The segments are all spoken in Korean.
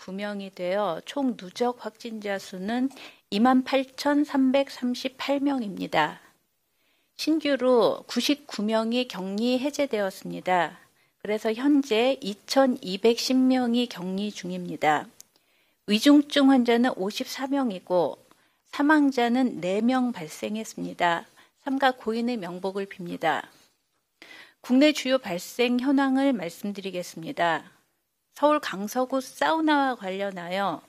99명이 되어 총 누적 확진자 수는 28,338명입니다. 신규로 99명이 격리 해제되었습니다. 그래서 현재 2,210명이 격리 중입니다. 위중증 환자는 54명이고 사망자는 4명 발생했습니다. 삼가 고인의 명복을 빕니다. 국내 주요 발생 현황을 말씀드리겠습니다. 서울 강서구 사우나와 관련하여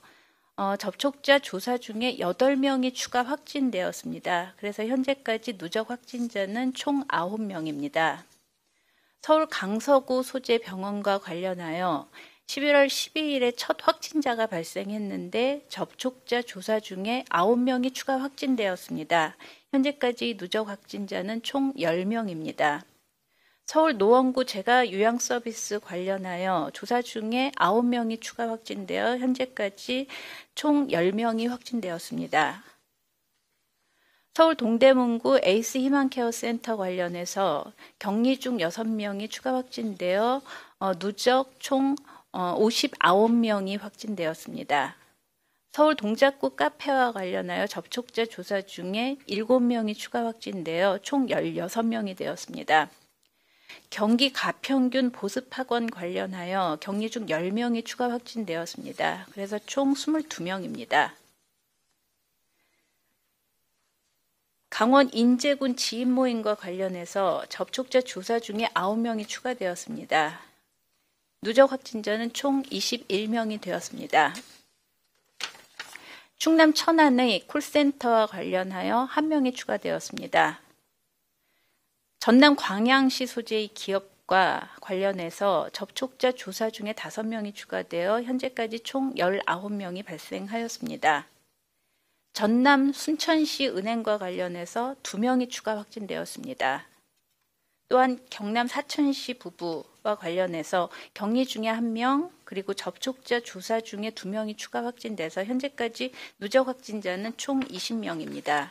접촉자 조사 중에 8명이 추가 확진되었습니다. 그래서 현재까지 누적 확진자는 총 9명입니다. 서울 강서구 소재 병원과 관련하여 11월 12일에 첫 확진자가 발생했는데 접촉자 조사 중에 9명이 추가 확진되었습니다. 현재까지 누적 확진자는 총 10명입니다. 서울 노원구 재가 요양 서비스 관련하여 조사 중에 9명이 추가 확진되어 현재까지 총 10명이 확진되었습니다. 서울 동대문구 에이스 희망케어센터 관련해서 격리 중 6명이 추가 확진되어 누적 총 59명이 확진되었습니다. 서울 동작구 카페와 관련하여 접촉자 조사 중에 7명이 추가 확진되어 총 16명이 되었습니다. 경기 가평균 보습학원 관련하여 격리 중 10명이 추가 확진되었습니다. 그래서 총 22명입니다. 강원 인제군 지인 모임과 관련해서 접촉자 조사 중에 9명이 추가되었습니다. 누적 확진자는 총 21명이 되었습니다. 충남 천안의 콜센터와 관련하여 1명이 추가되었습니다. 전남 광양시 소재의 기업과 관련해서 접촉자 조사 중에 5명이 추가되어 현재까지 총 19명이 발생하였습니다. 전남 순천시 은행과 관련해서 2명이 추가 확진되었습니다. 또한 경남 사천시 부부와 관련해서 격리 중에 1명, 그리고 접촉자 조사 중에 2명이 추가 확진돼서 현재까지 누적 확진자는 총 20명입니다.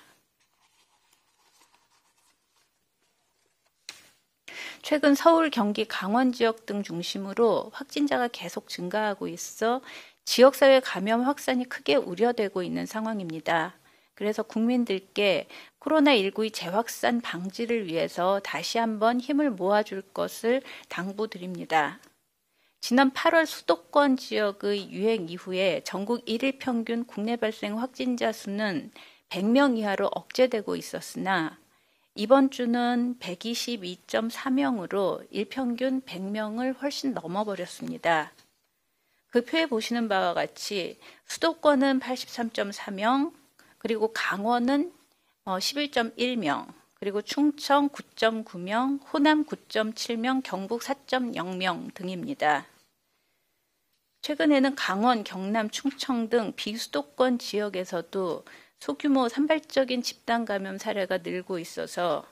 최근 서울, 경기, 강원 지역 등 중심으로 확진자가 계속 증가하고 있어 지역사회 감염 확산이 크게 우려되고 있는 상황입니다. 그래서 국민들께 코로나19의 재확산 방지를 위해서 다시 한번 힘을 모아줄 것을 당부드립니다. 지난 8월 수도권 지역의 유행 이후에 전국 1일 평균 국내 발생 확진자 수는 100명 이하로 억제되고 있었으나 이번 주는 122.4명으로 일평균 100명을 훨씬 넘어버렸습니다. 그 표에 보시는 바와 같이 수도권은 83.4명, 그리고 강원은 11.1명, 그리고 충청 9.9명, 호남 9.7명, 경북 4.0명 등입니다. 최근에는 강원, 경남, 충청 등 비수도권 지역에서도 소규모 산발적인 집단 감염 사례가 늘고 있어서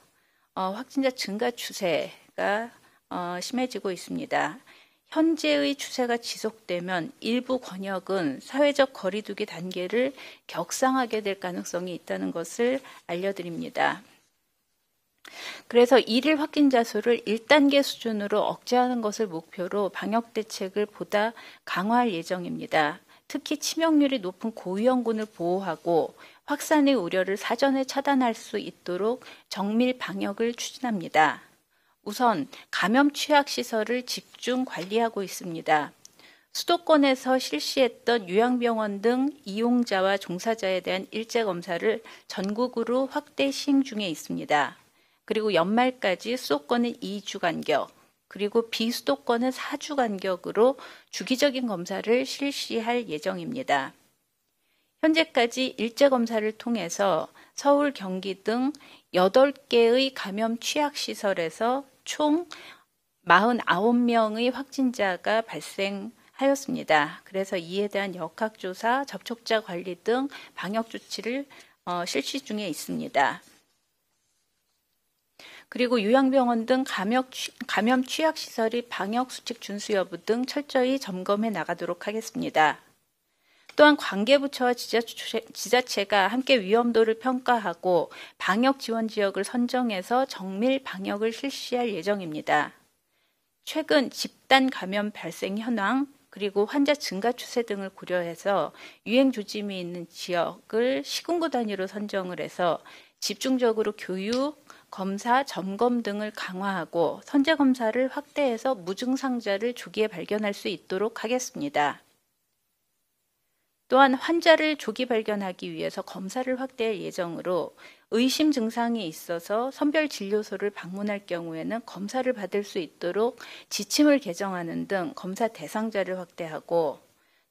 확진자 증가 추세가 심해지고 있습니다. 현재의 추세가 지속되면 일부 권역은 사회적 거리두기 단계를 격상하게 될 가능성이 있다는 것을 알려드립니다. 그래서 1일 확진자 수를 1단계 수준으로 억제하는 것을 목표로 방역 대책을 보다 강화할 예정입니다. 특히 치명률이 높은 고위험군을 보호하고 확산의 우려를 사전에 차단할 수 있도록 정밀 방역을 추진합니다. 우선 감염 취약 시설을 집중 관리하고 있습니다. 수도권에서 실시했던 요양병원 등 이용자와 종사자에 대한 일제 검사를 전국으로 확대 시행 중에 있습니다. 그리고 연말까지 수도권은 2주 간격, 그리고 비수도권은 4주 간격으로 주기적인 검사를 실시할 예정입니다. 현재까지 일제 검사를 통해서 서울, 경기 등 8개의 감염 취약 시설에서 총 49명의 확진자가 발생하였습니다. 그래서 이에 대한 역학조사, 접촉자 관리 등 방역 조치를 실시 중에 있습니다. 그리고 요양병원 등 감염 취약시설의 방역수칙 준수 여부 등 철저히 점검해 나가도록 하겠습니다. 또한 관계부처와 지자체가 함께 위험도를 평가하고 방역 지원 지역을 선정해서 정밀 방역을 실시할 예정입니다. 최근 집단 감염 발생 현황, 그리고 환자 증가 추세 등을 고려해서 유행 조짐이 있는 지역을 시군구 단위로 선정을 해서 집중적으로 교육, 검사, 점검 등을 강화하고 선제 검사를 확대해서 무증상자를 조기에 발견할 수 있도록 하겠습니다. 또한 환자를 조기 발견하기 위해서 검사를 확대할 예정으로 의심 증상이 있어서 선별진료소를 방문할 경우에는 검사를 받을 수 있도록 지침을 개정하는 등 검사 대상자를 확대하고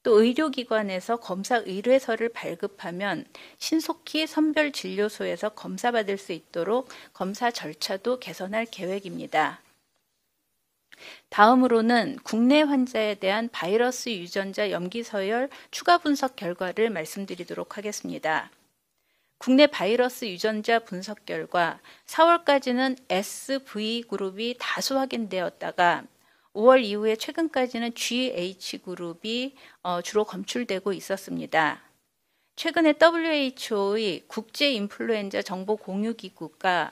또 의료기관에서 검사 의뢰서를 발급하면 신속히 선별진료소에서 검사받을 수 있도록 검사 절차도 개선할 계획입니다. 다음으로는 국내 환자에 대한 바이러스 유전자 염기서열 추가 분석 결과를 말씀드리도록 하겠습니다. 국내 바이러스 유전자 분석 결과 4월까지는 SV 그룹이 다수 확인되었다가 5월 이후에 최근까지는 GH 그룹이 주로 검출되고 있었습니다. 최근에 WHO의 국제 인플루엔자 정보 공유 기구가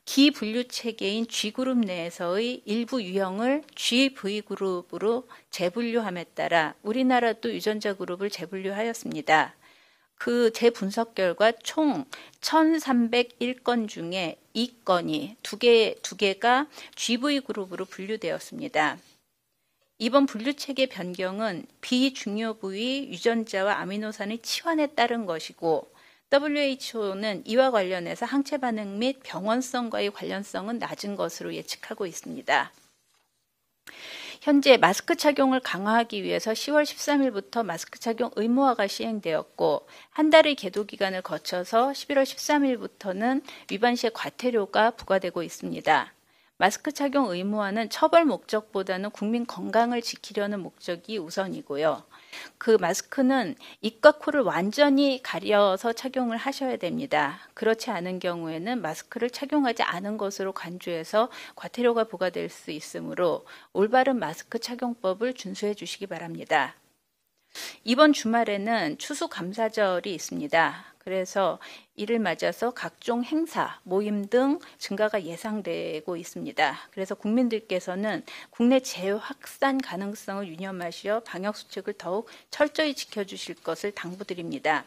기분류 체계인 G그룹 내에서의 일부 유형을 GV그룹으로 재분류함에 따라 우리나라도 유전자 그룹을 재분류하였습니다. 그 재분석 결과 총 1301건 중에 2건이 두 개가 GV그룹으로 분류되었습니다. 이번 분류체계 변경은 비중요 부위 유전자와 아미노산의 치환에 따른 것이고 WHO는 이와 관련해서 항체 반응 및 병원성과의 관련성은 낮은 것으로 예측하고 있습니다. 현재 마스크 착용을 강화하기 위해서 10월 13일부터 마스크 착용 의무화가 시행되었고 한 달의 계도 기간을 거쳐서 11월 13일부터는 위반 시에 과태료가 부과되고 있습니다. 마스크 착용 의무화는 처벌 목적보다는 국민 건강을 지키려는 목적이 우선이고요. 그 마스크는 입과 코를 완전히 가려서 착용을 하셔야 됩니다. 그렇지 않은 경우에는 마스크를 착용하지 않은 것으로 간주해서 과태료가 부과될 수 있으므로 올바른 마스크 착용법을 준수해 주시기 바랍니다. 이번 주말에는 추수감사절이 있습니다. 그래서 이를 맞아서 각종 행사, 모임 등 증가가 예상되고 있습니다. 그래서 국민들께서는 국내 재확산 가능성을 유념하시어 방역수칙을 더욱 철저히 지켜주실 것을 당부드립니다.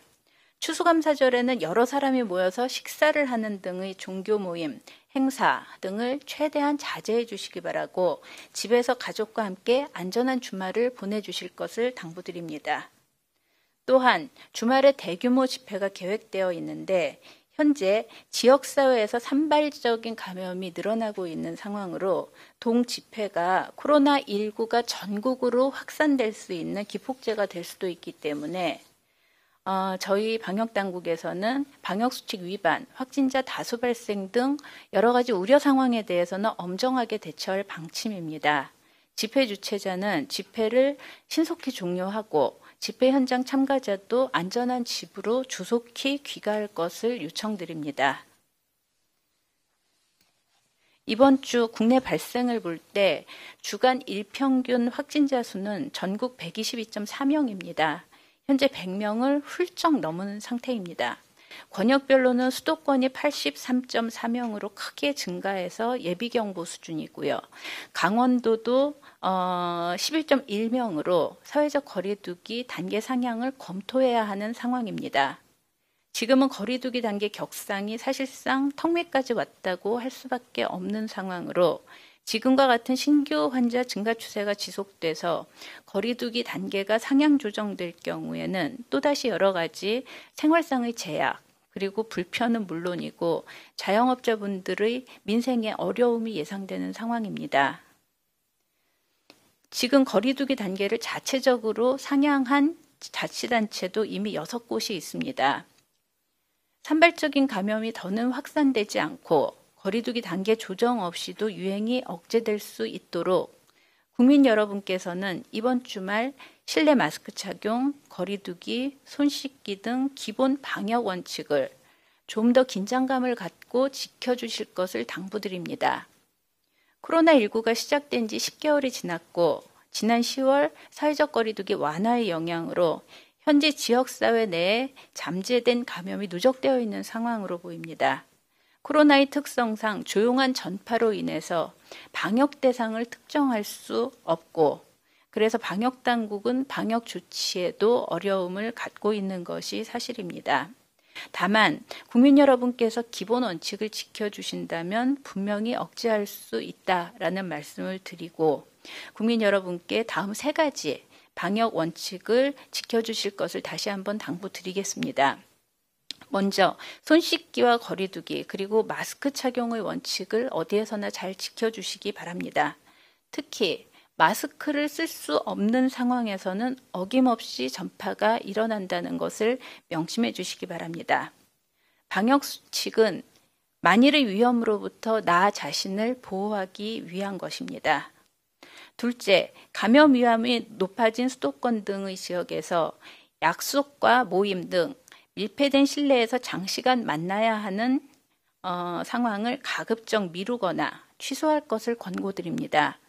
추수감사절에는 여러 사람이 모여서 식사를 하는 등의 종교 모임, 행사 등을 최대한 자제해 주시기 바라고 집에서 가족과 함께 안전한 주말을 보내주실 것을 당부드립니다. 또한 주말에 대규모 집회가 계획되어 있는데 현재 지역사회에서 산발적인 감염이 늘어나고 있는 상황으로 동집회가 코로나19가 전국으로 확산될 수 있는 기폭제가 될 수도 있기 때문에 저희 방역당국에서는 방역수칙 위반, 확진자 다수 발생 등 여러 가지 우려 상황에 대해서는 엄정하게 대처할 방침입니다. 집회 주최자는 집회를 신속히 종료하고 집회 현장 참가자도 안전한 집으로 조속히 귀가할 것을 요청드립니다. 이번 주 국내 발생을 볼 때 주간 일평균 확진자 수는 전국 122.4명입니다. 현재 100명을 훌쩍 넘은 상태입니다. 권역별로는 수도권이 83.4명으로 크게 증가해서 예비경보 수준이고요. 강원도도 11.1명으로 사회적 거리두기 단계 상향을 검토해야 하는 상황입니다. 지금은 거리두기 단계 격상이 사실상 턱밑까지 왔다고 할 수밖에 없는 상황으로 지금과 같은 신규 환자 증가 추세가 지속돼서 거리두기 단계가 상향 조정될 경우에는 또다시 여러 가지 생활상의 제약, 그리고 불편은 물론이고 자영업자분들의 민생에 어려움이 예상되는 상황입니다. 지금 거리두기 단계를 자체적으로 상향한 자치단체도 이미 6곳이 있습니다. 산발적인 감염이 더는 확산되지 않고 거리두기 단계 조정 없이도 유행이 억제될 수 있도록 국민 여러분께서는 이번 주말 실내 마스크 착용, 거리두기, 손 씻기 등 기본 방역 원칙을 좀 더 긴장감을 갖고 지켜주실 것을 당부드립니다. 코로나19가 시작된 지 10개월이 지났고 지난 10월 사회적 거리두기 완화의 영향으로 현재 지역사회 내에 잠재된 감염이 누적되어 있는 상황으로 보입니다. 코로나의 특성상 조용한 전파로 인해서 방역 대상을 특정할 수 없고 그래서 방역 당국은 방역 조치에도 어려움을 갖고 있는 것이 사실입니다. 다만 국민 여러분께서 기본 원칙을 지켜주신다면 분명히 억제할 수 있다라는 말씀을 드리고 국민 여러분께 다음 3가지 방역 원칙을 지켜주실 것을 다시 한번 당부드리겠습니다. 먼저 손 씻기와 거리 두기 그리고 마스크 착용의 원칙을 어디에서나 잘 지켜주시기 바랍니다. 특히 마스크를 쓸 수 없는 상황에서는 어김없이 전파가 일어난다는 것을 명심해 주시기 바랍니다. 방역 수칙은 만일의 위험으로부터 나 자신을 보호하기 위한 것입니다. 둘째, 감염 위험이 높아진 수도권 등의 지역에서 약속과 모임 등 밀폐된 실내에서 장시간 만나야 하는 상황을 가급적 미루거나 취소할 것을 권고드립니다.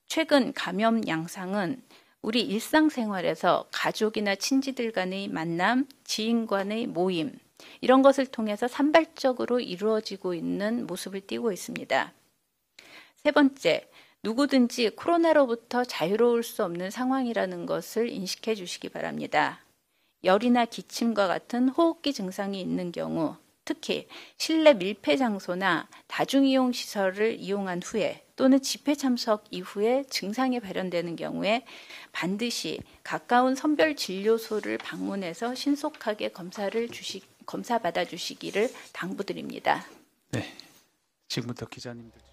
최근 감염 양상은 우리 일상생활에서 가족이나 친지들 간의 만남, 지인 간의 모임 이런 것을 통해서 산발적으로 이루어지고 있는 모습을 띠고 있습니다. 3번째, 누구든지 코로나로부터 자유로울 수 없는 상황이라는 것을 인식해 주시기 바랍니다. 열이나 기침과 같은 호흡기 증상이 있는 경우, 특히 실내 밀폐 장소나 다중이용 시설을 이용한 후에 또는 집회 참석 이후에 증상이 발현되는 경우에 반드시 가까운 선별진료소를 방문해서 신속하게 검사받아 주시기를 당부드립니다. 네, 지금부터 기자님들